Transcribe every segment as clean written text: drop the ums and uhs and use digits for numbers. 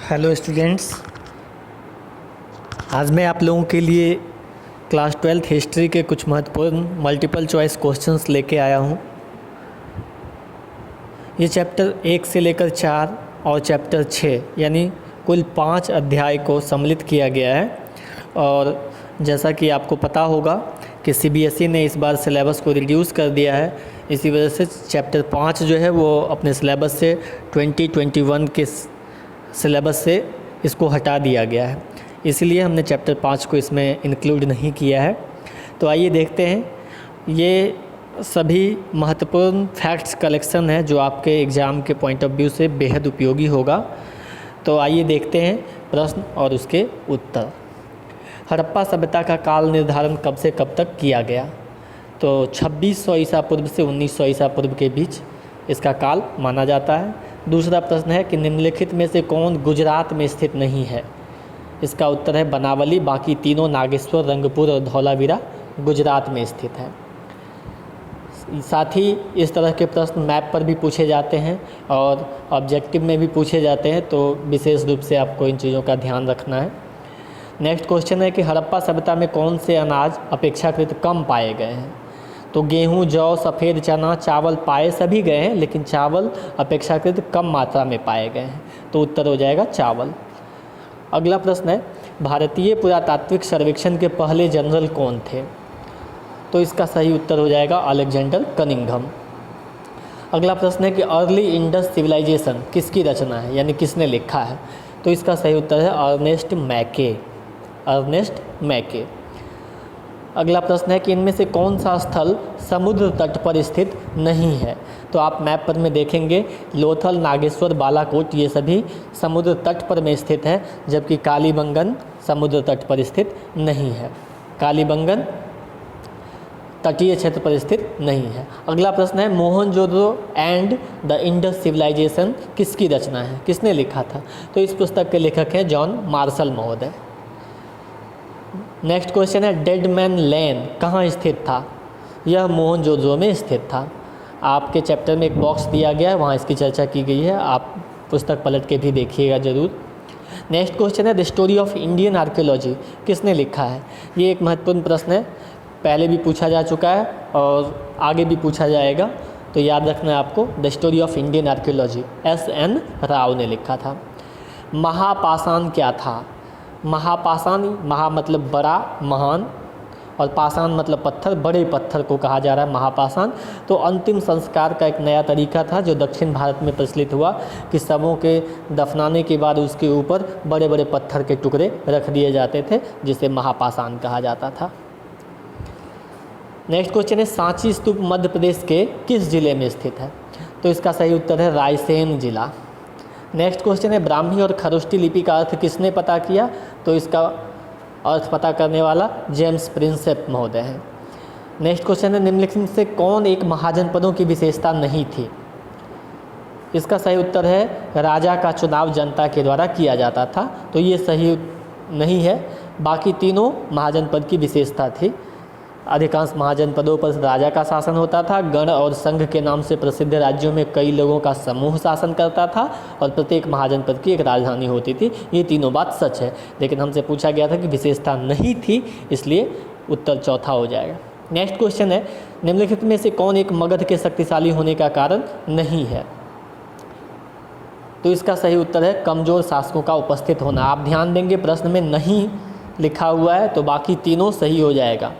Hello students, आज मैं आप लोगों के लिए क्लास 12th हिस्ट्री के कुछ महत्वपूर्ण मल्टीपल चॉइस क्वेश्चंस लेके आया हूँ। ये चैप्टर 1 से लेकर 4 और चैप्टर 6 यानी कुल 5 अध्याय को सम्मिलित किया गया है। और जैसा कि आपको पता होगा कि सीबीएसई ने इस बार सिलेबस को रिड्यूस कर दिया है, इसी वजह से चैप्टर 5 जो है वो अपने सिलेबस से 2021 के सिलेबस से इसको हटा दिया गया है, इसलिए हमने चैप्टर 5 को इसमें इंक्लूड नहीं किया है। तो आइए देखते हैं, ये सभी महत्वपूर्ण फैक्ट्स कलेक्शन है जो आपके एग्ज़ाम के पॉइंट ऑफ व्यू से बेहद उपयोगी होगा। तो आइए देखते हैं प्रश्न और उसके उत्तर। हड़प्पा सभ्यता का काल निर्धारण कब से कब तक किया गया? तो 2600 ईसा पूर्व से 1900 ईसा पूर्व के बीच इसका काल माना जाता है। दूसरा प्रश्न है कि निम्नलिखित में से कौन गुजरात में स्थित नहीं है? इसका उत्तर है बनावली, बाकी तीनों नागेश्वर, रंगपुर और धौलावीरा गुजरात में स्थित है। साथ ही इस तरह के प्रश्न मैप पर भी पूछे जाते हैं और ऑब्जेक्टिव में भी पूछे जाते हैं, तो विशेष रूप से आपको इन चीज़ों का ध्यान रखना है। नेक्स्ट क्वेश्चन है कि हड़प्पा सभ्यता में कौन से अनाज अपेक्षाकृत कम पाए गए हैं? तो गेहूं, जौ, सफ़ेद चना, चावल पाए सभी गए हैं, लेकिन चावल अपेक्षाकृत कम मात्रा में पाए गए हैं, तो उत्तर हो जाएगा चावल। अगला प्रश्न है भारतीय पुरातात्विक सर्वेक्षण के पहले जनरल कौन थे? तो इसका सही उत्तर हो जाएगा अलेक्जेंडर कनिंघम। अगला प्रश्न है कि अर्ली इंडस सिविलाइजेशन किसकी रचना है, यानी किसने लिखा है? तो इसका सही उत्तर है अर्नेस्ट मैके। अगला प्रश्न है कि इनमें से कौन सा स्थल समुद्र तट पर स्थित नहीं है? तो आप मैप पर में देखेंगे लोथल, नागेश्वर, बालाकोट ये सभी समुद्र तट पर में स्थित है, जबकि कालीबंगन समुद्र तट पर स्थित नहीं है। कालीबंगन तटीय क्षेत्र पर स्थित नहीं है। अगला प्रश्न है Mohenjodaro and the Indus civilisation किसकी रचना है, किसने लिखा था? तो इस पुस्तक के लेखक हैं जॉन मार्शल महोदय। नेक्स्ट क्वेश्चन है डेड मैन लेन कहाँ स्थित था? यह मोहनजोदड़ो में स्थित था। आपके चैप्टर में एक बॉक्स दिया गया है, वहाँ इसकी चर्चा की गई है, आप पुस्तक पलट के भी देखिएगा ज़रूर। नेक्स्ट क्वेश्चन है the story of Indian archaeology किसने लिखा है? ये एक महत्वपूर्ण प्रश्न है, पहले भी पूछा जा चुका है और आगे भी पूछा जाएगा, तो याद रखना है आपको। The story of Indian archaeology S.N. Rao ने लिखा था। महापाषाण क्या था? महापाषाण, महा मतलब बड़ा, महान, और पाषाण मतलब पत्थर, बड़े पत्थर को कहा जा रहा है महापाषाण। तो अंतिम संस्कार का एक नया तरीका था जो दक्षिण भारत में प्रचलित हुआ कि शवों के दफनाने के बाद उसके ऊपर बड़े बड़े पत्थर के टुकड़े रख दिए जाते थे, जिसे महापाषाण कहा जाता था। नेक्स्ट क्वेश्चन है सांची स्तूप मध्य प्रदेश के किस जिले में स्थित है? तो इसका सही उत्तर है रायसेन जिला। नेक्स्ट क्वेश्चन है ब्राह्मी और खरोष्टी लिपि का अर्थ किसने पता किया? तो इसका अर्थ पता करने वाला जेम्स प्रिंसेप महोदय हैं। नेक्स्ट क्वेश्चन है निम्नलिखित से कौन एक महाजनपदों की विशेषता नहीं थी? इसका सही उत्तर है राजा का चुनाव जनता के द्वारा किया जाता था, तो ये सही नहीं है। बाकी तीनों महाजनपद की विशेषता थी। अधिकांश महाजनपदों पर राजा का शासन होता था, गण और संघ के नाम से प्रसिद्ध राज्यों में कई लोगों का समूह शासन करता था और प्रत्येक महाजनपद की एक राजधानी होती थी। ये तीनों बात सच है, लेकिन हमसे पूछा गया था कि विशेषता नहीं थी, इसलिए उत्तर चौथा हो जाएगा। नेक्स्ट क्वेश्चन है निम्नलिखित में से कौन एक मगध के शक्तिशाली होने का कारण नहीं है? तो इसका सही उत्तर है कमज़ोर शासकों का उपस्थित होना। आप ध्यान देंगे प्रश्न में नहीं लिखा हुआ है, तो बाकी तीनों सही हो जाएगा।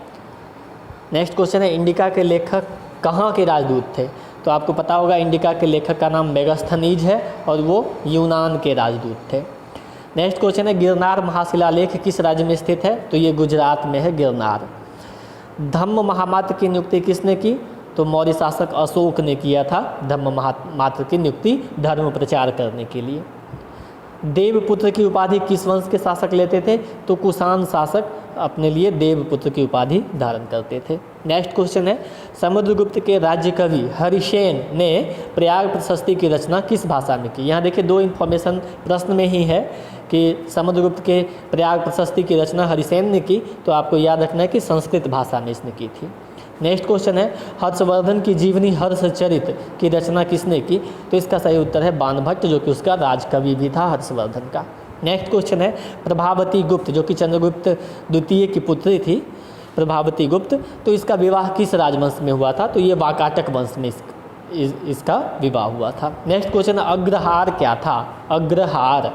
नेक्स्ट क्वेश्चन है इंडिका के लेखक कहाँ के राजदूत थे? तो आपको पता होगा इंडिका के लेखक का नाम मेगास्थनीज है और वो यूनान के राजदूत थे। नेक्स्ट क्वेश्चन है गिरनार महाशिलालेख किस राज्य में स्थित है? तो ये गुजरात में है गिरनार। धम्म महामात्र की नियुक्ति किसने की? तो मौर्य शासक अशोक ने किया था धम्म महामात्र की नियुक्ति धर्म प्रचार करने के लिए। देवपुत्र की उपाधि किस वंश के शासक लेते थे? तो कुषाण शासक अपने लिए देवपुत्र की उपाधि धारण करते थे। नेक्स्ट क्वेश्चन है समुद्रगुप्त के राज्य कवि हरिसेन ने प्रयाग प्रशस्ति की रचना किस भाषा में की? यहाँ देखिए दो इन्फॉर्मेशन प्रश्न में ही है कि समुद्रगुप्त के प्रयाग प्रशस्ति की रचना हरिसेन ने की, तो आपको याद रखना है कि संस्कृत भाषा में इसने की थी। नेक्स्ट क्वेश्चन है हर्षवर्धन की जीवनी हर्षचरित की रचना किसने की? तो इसका सही उत्तर है बाणभट्ट, जो कि उसका राजकवि भी था हर्षवर्धन का। नेक्स्ट क्वेश्चन है प्रभावती गुप्त, जो कि चंद्रगुप्त द्वितीय की पुत्री थी प्रभावती गुप्त, तो इसका विवाह किस राजवंश में हुआ था? तो ये वाकाटक वंश में इसका विवाह हुआ था। नेक्स्ट क्वेश्चन अग्रहार क्या था? अग्रहार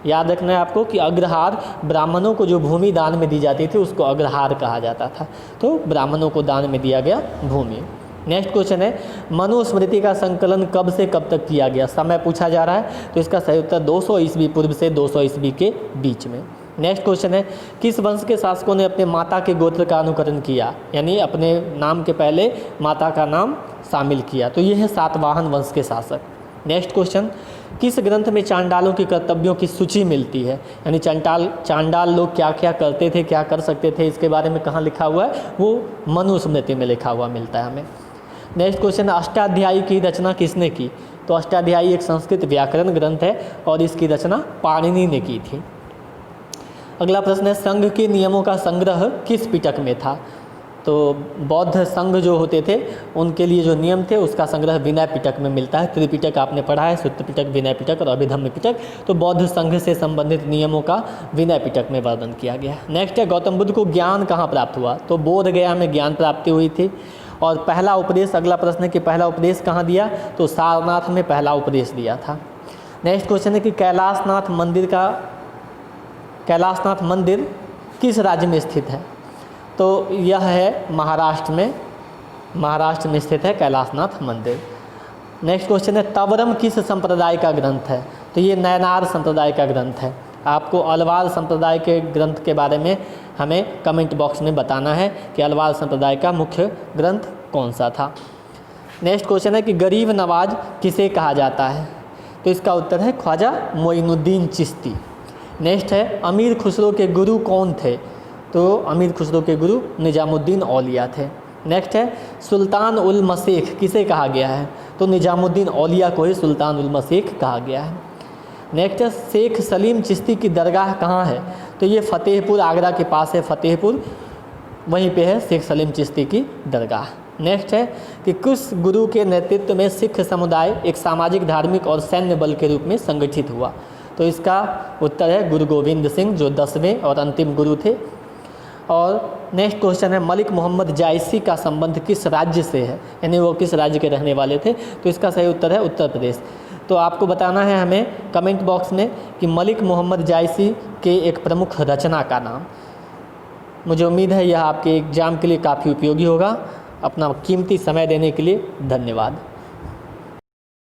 याद रखना है आपको कि अग्रहार ब्राह्मणों को जो भूमि दान में दी जाती थी उसको अग्रहार कहा जाता था, तो ब्राह्मणों को दान में दिया गया भूमि। नेक्स्ट क्वेश्चन है मनुस्मृति का संकलन कब से कब तक किया गया? समय पूछा जा रहा है, तो इसका सही उत्तर 200 ईस्वी पूर्व से 200 ईस्वी के बीच में। नेक्स्ट क्वेश्चन है किस वंश के शासकों ने अपने माता के गोत्र का अनुकरण किया, यानी अपने नाम के पहले माता का नाम शामिल किया? तो ये है सातवाहन वंश के शासक। नेक्स्ट क्वेश्चन किस ग्रंथ में चांडालों की कर्तव्यों की सूची मिलती है, यानी चांडाल लोग क्या क्या करते थे, क्या कर सकते थे, इसके बारे में कहाँ लिखा हुआ है? वो मनुस्मृति में लिखा हुआ मिलता है हमें। नेक्स्ट क्वेश्चन अष्टाध्यायी की रचना किसने की? तो अष्टाध्यायी एक संस्कृत व्याकरण ग्रंथ है और इसकी रचना पाणिनि ने की थी। अगला प्रश्न है संघ के नियमों का संग्रह किस पिटक में था? तो बौद्ध संघ जो होते थे उनके लिए जो नियम थे उसका संग्रह विनय पिटक में मिलता है। त्रिपिटक आपने पढ़ा है, सूत्र पिटक, विनय पिटक और अभिधम्म पिटक, तो बौद्ध संघ से संबंधित नियमों का विनय पिटक में वर्णन किया गया है। नेक्स्ट है गौतम बुद्ध को ज्ञान कहाँ प्राप्त हुआ? तो बोध गया में ज्ञान प्राप्ति हुई थी। और पहला उपदेश, अगला प्रश्न है कि पहला उपदेश कहाँ दिया? तो सारनाथ में पहला उपदेश दिया था। नेक्स्ट क्वेश्चन है कि कैलाशनाथ मंदिर किस राज्य में स्थित है? तो यह है महाराष्ट्र में स्थित है कैलाशनाथ मंदिर। नेक्स्ट क्वेश्चन है तवरम किस संप्रदाय का ग्रंथ है? तो ये नयनार संप्रदाय का ग्रंथ है। आपको अलवार संप्रदाय के ग्रंथ के बारे में हमें कमेंट बॉक्स में बताना है कि अलवार संप्रदाय का मुख्य ग्रंथ कौन सा था। नेक्स्ट क्वेश्चन है कि गरीब नवाज किसे कहा जाता है? तो इसका उत्तर है ख्वाजा मोइनुद्दीन चिश्ती। नेक्स्ट है अमीर खुसरो के गुरु कौन थे? तो अमीर खुसरो के गुरु निजामुद्दीन औलिया थे। नेक्स्ट है सुल्तान उल मसीख किसे कहा गया है? तो निजामुद्दीन औलिया को ही सुल्तान उल मसीख कहा गया है। नेक्स्ट है शेख सलीम चिश्ती की दरगाह कहाँ है? तो ये फतेहपुर, आगरा के पास है फतेहपुर, वहीं पे है शेख सलीम चिश्ती की दरगाह। नेक्स्ट है कि किस गुरु के नेतृत्व में सिख समुदाय एक सामाजिक, धार्मिक और सैन्य बल के रूप में संगठित हुआ? तो इसका उत्तर है गुरु गोविंद सिंह, जो 10वें और अंतिम गुरु थे। और नेक्स्ट क्वेश्चन है मलिक मोहम्मद जायसी का संबंध किस राज्य से है, यानी वो किस राज्य के रहने वाले थे? तो इसका सही उत्तर है उत्तर प्रदेश। तो आपको बताना है हमें कमेंट बॉक्स में कि मलिक मोहम्मद जायसी के एक प्रमुख रचना का नाम। मुझे उम्मीद है यह आपके एग्ज़ाम के लिए काफ़ी उपयोगी होगा। अपना कीमती समय देने के लिए धन्यवाद।